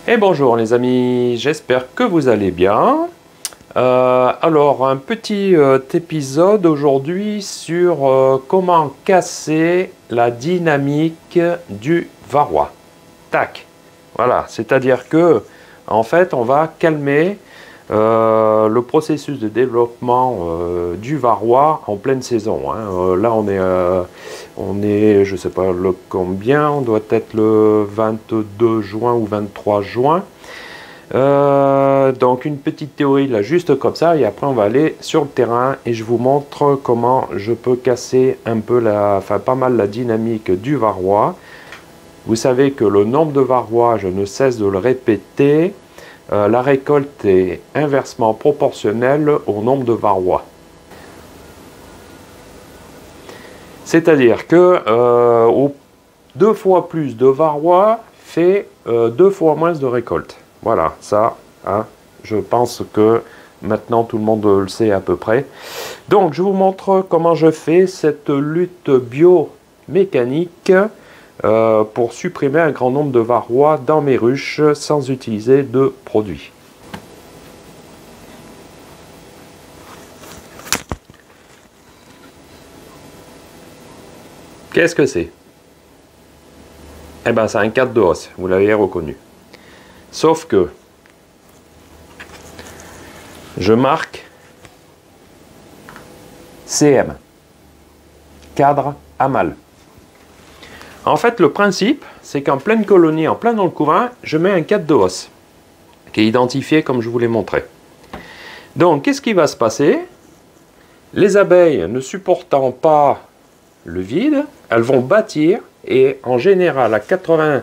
Et bonjour les amis, j'espère que vous allez bien. Alors un petit épisode aujourd'hui sur comment casser la dynamique du varroa. Tac, voilà, c'est-à-dire que en fait on va calmer le processus de développement du varroa en pleine saison. Hein. Là on est, je sais pas le combien, on doit être le 22 juin ou 23 juin. Donc une petite théorie là juste comme ça, et après on va aller sur le terrain et je vous montre comment je peux casser un peu pas mal la dynamique du varroa. Vous savez que le nombre de varroa, je ne cesse de le répéter, la récolte est inversement proportionnelle au nombre de varroa. C'est-à-dire que 2 fois plus de varroa fait 2 fois moins de récolte. Voilà, ça, hein, je pense que maintenant tout le monde le sait à peu près. Donc, je vous montre comment je fais cette lutte biomécanique pour supprimer un grand nombre de varroa dans mes ruches sans utiliser de produits. Qu'est-ce que c'est? Eh bien, c'est un cadre de hausse, vous l'avez reconnu. Sauf que je marque CM, cadre à mâle. En fait, le principe, c'est qu'en pleine colonie, en plein dans le couvain, je mets un cadre de hausse qui est identifié comme je vous l'ai montré. Donc, qu'est-ce qui va se passer? Les abeilles ne supportant pas le vide, elles vont bâtir, et en général à 85%,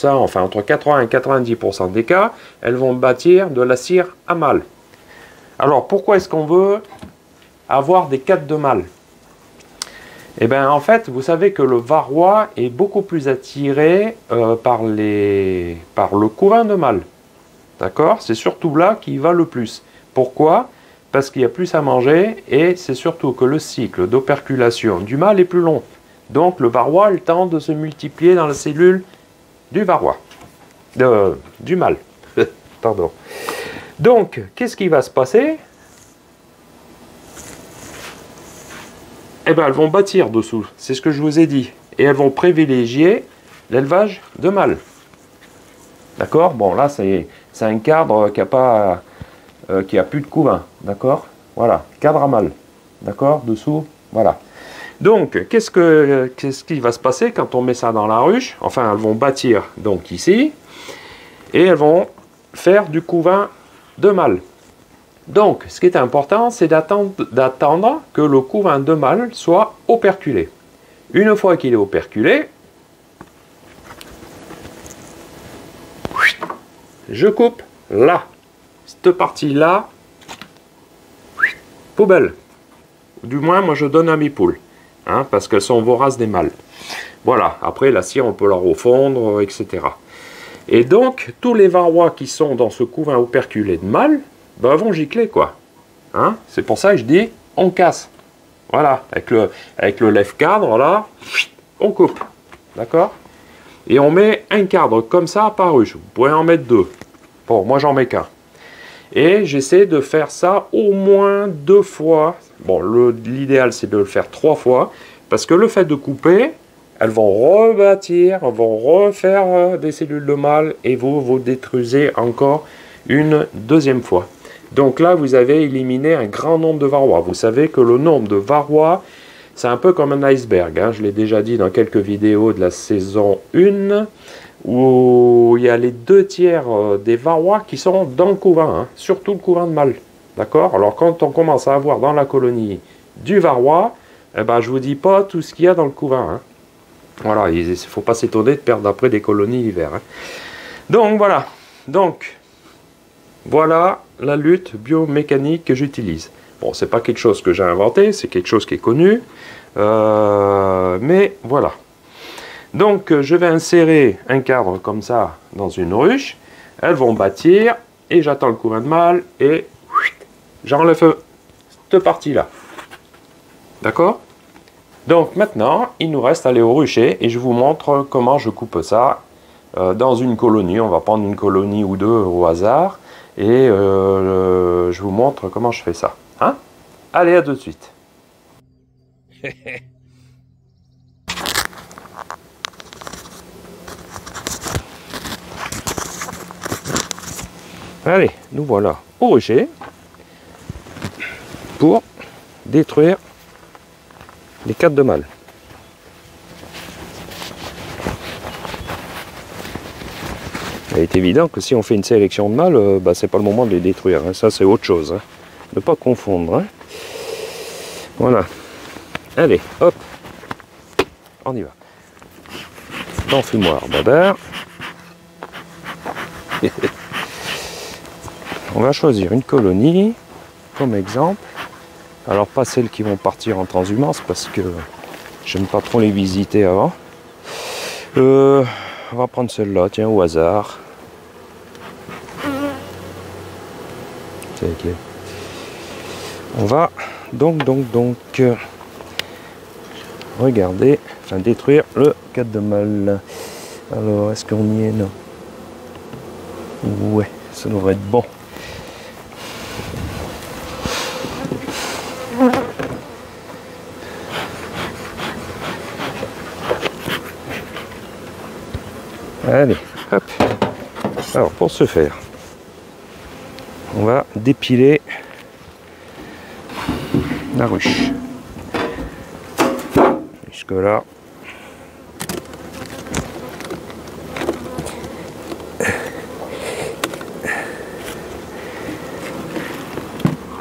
enfin entre 80 et 90% des cas, elles vont bâtir de la cire à mâle. Alors pourquoi est-ce qu'on veut avoir des cadres de mâle? Eh bien en fait, vous savez que le varroa est beaucoup plus attiré par le couvain de mâle. D'accord? C'est surtout là qu'il va le plus. Pourquoi? Parce qu'il y a plus à manger et c'est surtout que le cycle d'operculation du mâle est plus long. Donc le varroa a le temps de se multiplier dans la cellule du varroa. Du mâle. Pardon. Donc, qu'est-ce qui va se passer? Eh bien, elles vont bâtir dessous. C'est ce que je vous ai dit. Et elles vont privilégier l'élevage de mâle. D'accord? Bon, là, c'est un cadre qui a plus de couvain. D'accord? Voilà. Cadre à mâle. D'accord? Dessous. Voilà. Donc, qu'est-ce qui va se passer quand on met ça dans la ruche? Enfin, elles vont bâtir donc ici, et elles vont faire du couvain de mâle. Donc, ce qui est important, c'est d'attendre que le couvain de mâle soit operculé. Une fois qu'il est operculé, je coupe là, cette partie-là, poubelle. Du moins, moi, je donne à mes poules. Hein, parce qu'elles sont voraces des mâles. Voilà, après la cire on peut la refondre, etc. Et donc, tous les varrois qui sont dans ce couvain operculé de mâle, ben, vont gicler quoi. Hein, c'est pour ça que je dis, on casse. Voilà, avec le lève-cadre là, on coupe. D'accord? Et on met un cadre comme ça par ruche. Vous pouvez en mettre 2. Bon, moi j'en mets qu'un. Et j'essaie de faire ça au moins 2 fois. Bon, l'idéal, c'est de le faire 3 fois. Parce que le fait de couper, elles vont rebâtir, elles vont refaire des cellules de mâle et vous détruisez encore une deuxième fois. Donc là, vous avez éliminé un grand nombre de varroa. Vous savez que le nombre de varroa, c'est un peu comme un iceberg. Hein. Je l'ai déjà dit dans quelques vidéos de la saison 1. Où il y a les 2 tiers des varroa qui sont dans le couvain, hein, surtout le couvain de mâle. D'accord? Alors quand on commence à avoir dans la colonie du varroa, eh ben, je vous dis pas tout ce qu'il y a dans le couvain. Hein. Voilà, il ne faut pas s'étonner de perdre après des colonies l'hiver. Hein. Donc voilà. Donc, voilà la lutte biomécanique que j'utilise. Bon, c'est pas quelque chose que j'ai inventé, c'est quelque chose qui est connu. Mais voilà. Donc, je vais insérer un cadre comme ça dans une ruche. Elles vont bâtir et j'attends le couvain de mâle et j'enlève cette partie-là. D'accord? Donc maintenant, il nous reste à aller au rucher et je vous montre comment je coupe ça dans une colonie. On va prendre une colonie ou deux au hasard et je vous montre comment je fais ça. Hein? Allez, à tout de suite. Allez, nous voilà au rucher pour détruire les 4 de mâle. Il est évident que si on fait une sélection de mâles, bah, c'est pas le moment de les détruire. Hein. Ça, c'est autre chose. Hein. Ne pas confondre. Hein. Voilà. Allez, hop. On y va. L'enfumoir Baudard. On va choisir une colonie comme exemple. Alors pas celles qui vont partir en transhumance parce que j'aime pas trop les visiter avant. On va prendre celle-là, tiens, au hasard. C'est laquelle? On va donc regarder, enfin détruire le 4 de mâle. Alors est-ce qu'on y est? Non. Ouais, ça devrait être bon. Allez, hop. Alors pour ce faire, on va dépiler la ruche. Jusque là.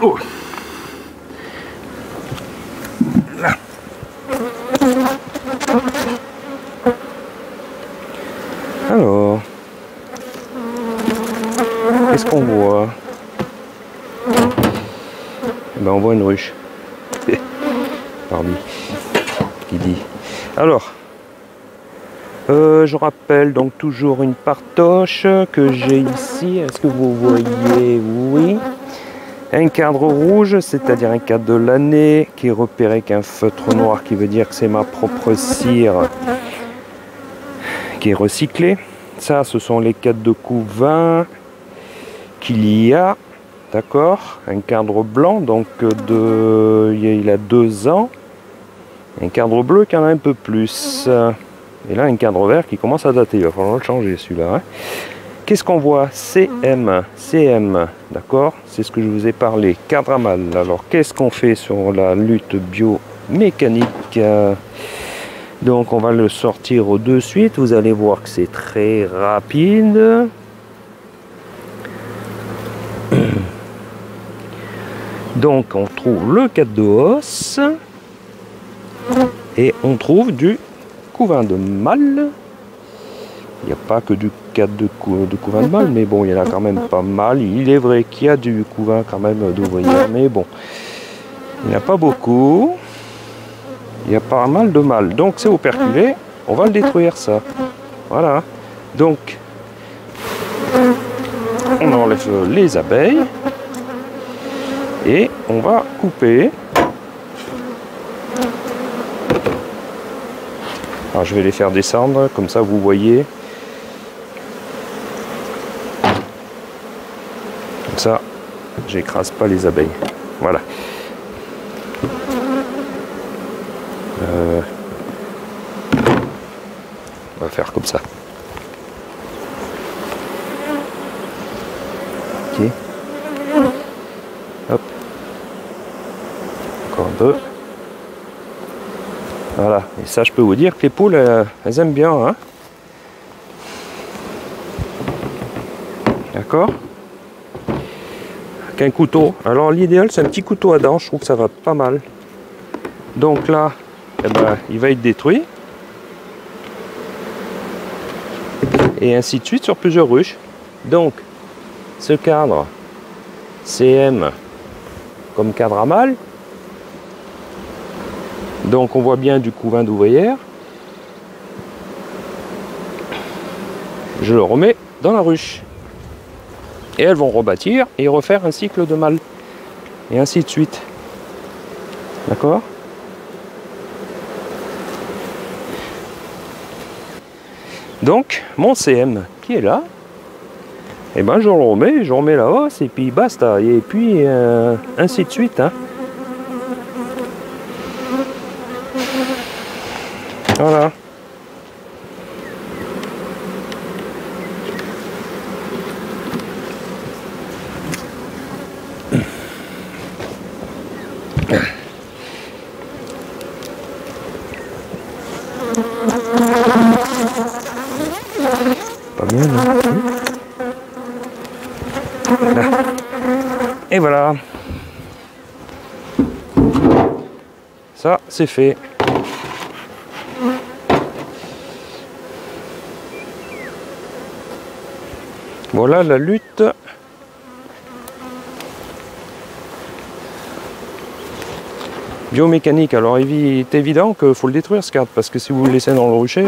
Oh. Là. Alors, qu'est-ce qu'on voit? Ben, on voit une ruche. Pardon, qui dit. Alors, je rappelle donc toujours une partoche que j'ai ici. Est-ce que vous voyez? Oui. Un cadre rouge, c'est-à-dire un cadre de l'année qui est repéré qu'un feutre noir, qui veut dire que c'est ma propre cire qui est recyclée. Ça, ce sont les cadres de couvain qu'il y a, d'accord. Un cadre blanc, donc il a 2 ans. Un cadre bleu qui en a un peu plus. Et là, un cadre vert qui commence à dater. Il va falloir le changer, celui-là. Hein. Qu'est-ce qu'on voit? CM, d'accord? C'est ce que je vous ai parlé, cadre à mâle. Alors, qu'est-ce qu'on fait sur la lutte biomécanique? Donc, on va le sortir de suite. Vous allez voir que c'est très rapide. Donc, on trouve le cadre de os. Et on trouve du couvain de mâle. Il n'y a pas que du cadre de couvain de mâle, mais bon, il y en a quand même pas mal. Il est vrai qu'il y a du couvain quand même d'ouvrière, mais bon, il n'y en a pas beaucoup. Il y a pas mal de mâle. Donc c'est operculé, on va le détruire ça. Voilà. Donc, on enlève les abeilles et on va couper. Alors je vais les faire descendre, comme ça vous voyez. Comme ça, j'écrase pas les abeilles. Voilà. On va faire comme ça. Ok. Hop. Encore un peu. Voilà. Et ça, je peux vous dire que les poules, elles aiment bien. Hein. D'accord. Avec un couteau. Alors l'idéal, c'est un petit couteau à dents. Je trouve que ça va pas mal. Donc là, eh ben, il va être détruit. Et ainsi de suite sur plusieurs ruches. Donc, ce cadre CM comme cadre à mâle. Donc on voit bien du couvain d'ouvrière. Je le remets dans la ruche. Et elles vont rebâtir et refaire un cycle de mâle. Et ainsi de suite. D'accord? Donc, mon CM qui est là, et ben je le remets la hausse et puis basta. Et puis ainsi de suite. Hein. Voilà. Pas bien, non? Là. Et voilà. Ça, c'est fait. Voilà la lutte. Biomécanique. Alors, il est évident qu'il faut le détruire, ce cadre, parce que si vous le laissez dans le rucher,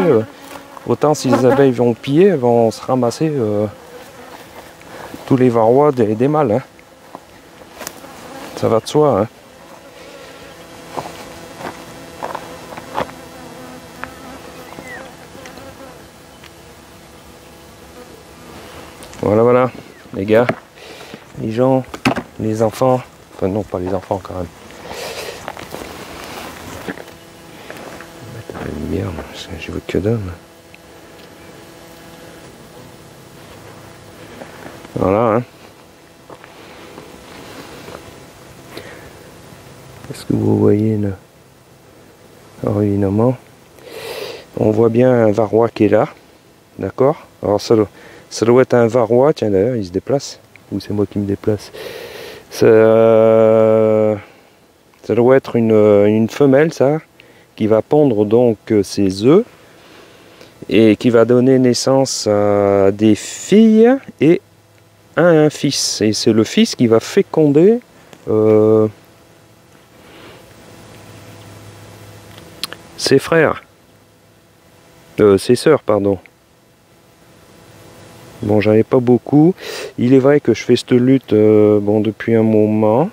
autant si les abeilles vont piller, elles vont se ramasser tous les varrois des mâles. Hein. Ça va de soi. Hein. Voilà, voilà, les gars, les gens, les enfants, enfin non, pas les enfants quand même. Je vais mettre la lumière, parce que je veux que dalle. Voilà, hein. Est-ce que vous voyez là? Alors évidemment, on voit bien un varroa qui est là, d'accord? Alors ça doit être un varroa, tiens d'ailleurs il se déplace, ou c'est moi qui me déplace. Ça doit être une femelle ça, qui va pondre donc ses œufs, et qui va donner naissance à des filles et à un fils. Et c'est le fils qui va féconder ses frères, ses sœurs, pardon. Bon, j'en ai pas beaucoup. Il est vrai que je fais cette lutte bon, depuis un moment.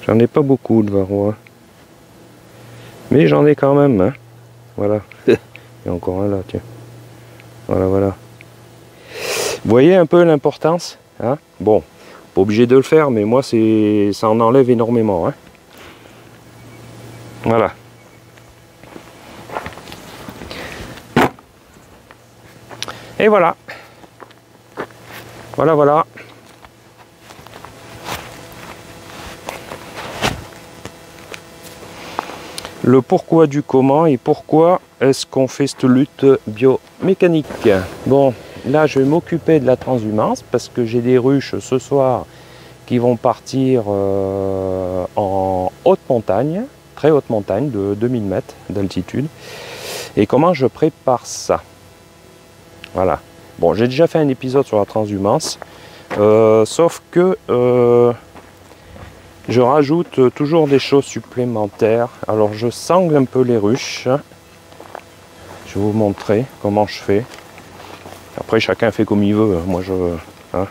J'en ai pas beaucoup de varrois. Mais j'en ai quand même. Hein. Voilà. Il y a encore un là, tiens. Voilà, voilà. Vous voyez un peu l'importance hein. Bon, pas obligé de le faire, mais moi, ça en enlève énormément. Hein. Voilà. Et voilà. Voilà, voilà. Le pourquoi du comment et pourquoi est-ce qu'on fait cette lutte biomécanique. Bon, là je vais m'occuper de la transhumance parce que j'ai des ruches ce soir qui vont partir en haute montagne, très haute montagne de 2000 mètres d'altitude. Et comment je prépare ça? Voilà. Bon, j'ai déjà fait un épisode sur la transhumance, sauf que je rajoute toujours des choses supplémentaires. Alors je sangle un peu les ruches. Je vais vous montrer comment je fais. Après chacun fait comme il veut. Moi je hein,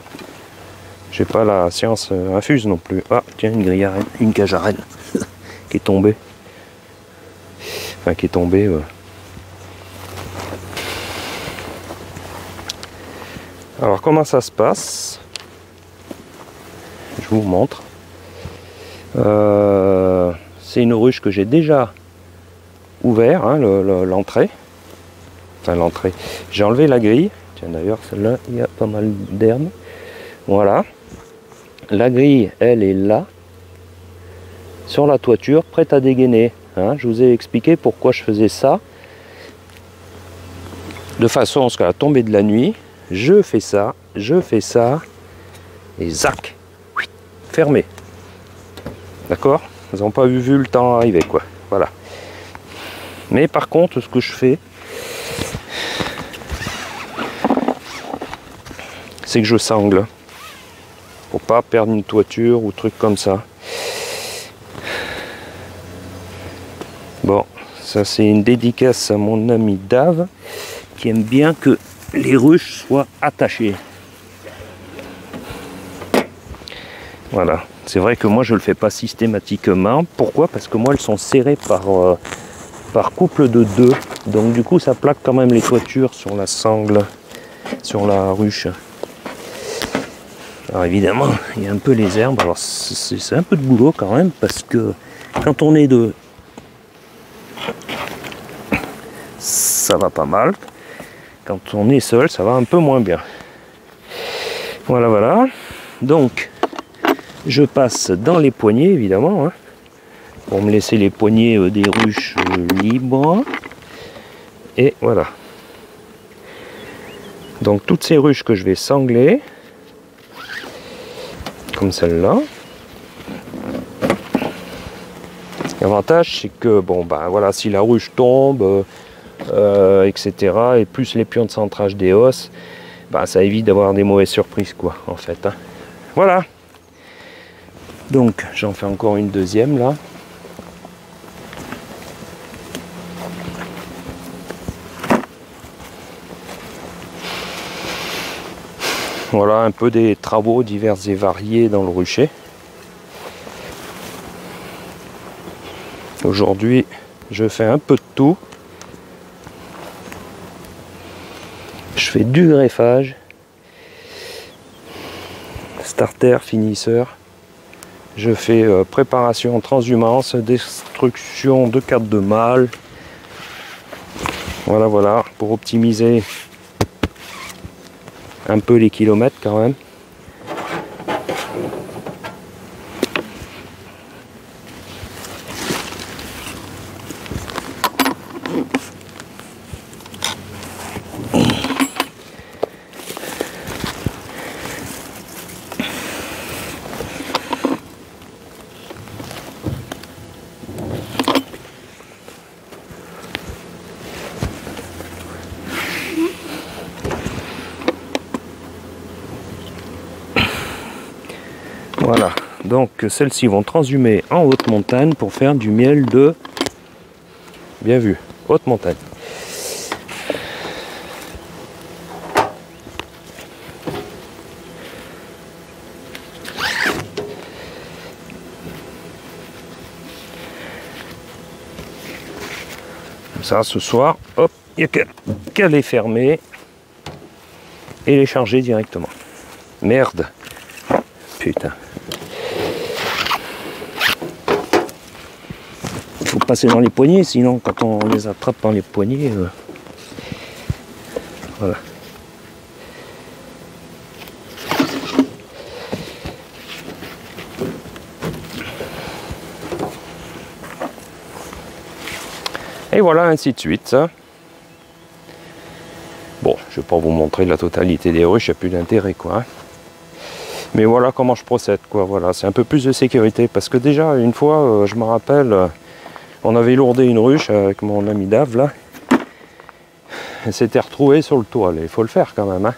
j'ai pas la science infuse non plus. Ah tiens une cajarelle qui est tombée. Enfin qui est tombée. Alors comment ça se passe? Je vous montre. C'est une ruche que j'ai déjà ouvert, hein, l'entrée. Enfin l'entrée. J'ai enlevé la grille. Tiens d'ailleurs celle-là, il y a pas mal d'herbes. Voilà. La grille, elle est là. Sur la toiture, prête à dégainer. Hein. Je vous ai expliqué pourquoi je faisais ça. De façon à ce qu'à la tombée de la nuit, je fais ça, et zac, fermé. D'accord? Ils n'ont pas vu le temps arriver, quoi. Voilà. Mais par contre, ce que je fais, c'est que je sangle. Pour pas perdre une toiture ou truc comme ça. Bon, ça c'est une dédicace à mon ami Dave, qui aime bien que les ruches soient attachées. Voilà, c'est vrai que moi je le fais pas systématiquement. Pourquoi? Parce que moi elles sont serrées par couple de 2. Donc du coup ça plaque quand même les toitures sur la sangle, sur la ruche. Alors évidemment, il y a un peu les herbes. Alors c'est un peu de boulot quand même parce que quand on est deux, ça va pas mal. Quand on est seul, ça va un peu moins bien. Voilà, voilà. Donc, je passe dans les poignées, évidemment, hein, pour me laisser les poignées des ruches libres. Et voilà. Donc, toutes ces ruches que je vais sangler, comme celle-là. L'avantage, c'est que, bon, ben voilà, si la ruche tombe, etc., et plus les pions de centrage des os, bah, ça évite d'avoir des mauvaises surprises, quoi, en fait. Hein. Voilà. Donc, j'en fais encore une deuxième, là. Voilà, un peu des travaux divers et variés dans le rucher. Aujourd'hui, je fais un peu de tout. Je fais du greffage, starter, finisseur. Je fais préparation, transhumance, destruction de cartes de mâle. Voilà, voilà, pour optimiser un peu les kilomètres quand même. Voilà, donc celles-ci vont transhumer en haute montagne pour faire du miel de, bien vu, haute montagne. Comme ça, ce soir, hop, il n'y a qu'à les fermer et les charger directement. Merde, putain. Faut passer dans les poignées, sinon quand on les attrape dans les poignées, voilà. Et voilà, ainsi de suite. Bon, je ne vais pas vous montrer la totalité des ruches, il n'y a plus d'intérêt, quoi. Hein. Mais voilà comment je procède, quoi. Voilà, c'est un peu plus de sécurité, parce que déjà, une fois, je me rappelle, on avait lourdé une ruche avec mon ami Dave, là. Elle s'était retrouvée sur le toit, là. Il faut le faire quand même, hein.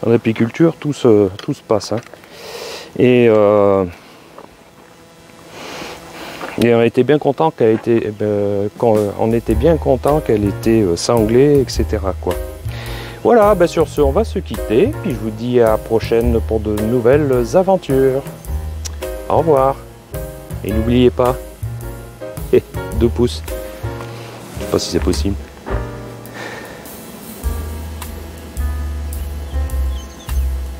En apiculture, tout se passe, hein. Et on était bien content qu'elle était, on était bien content qu'elle était sanglée, etc. quoi. Voilà, ben sur ce, on va se quitter. Puis je vous dis à la prochaine pour de nouvelles aventures. Au revoir. Et n'oubliez pas, 2 pouces. Je sais pas si c'est possible.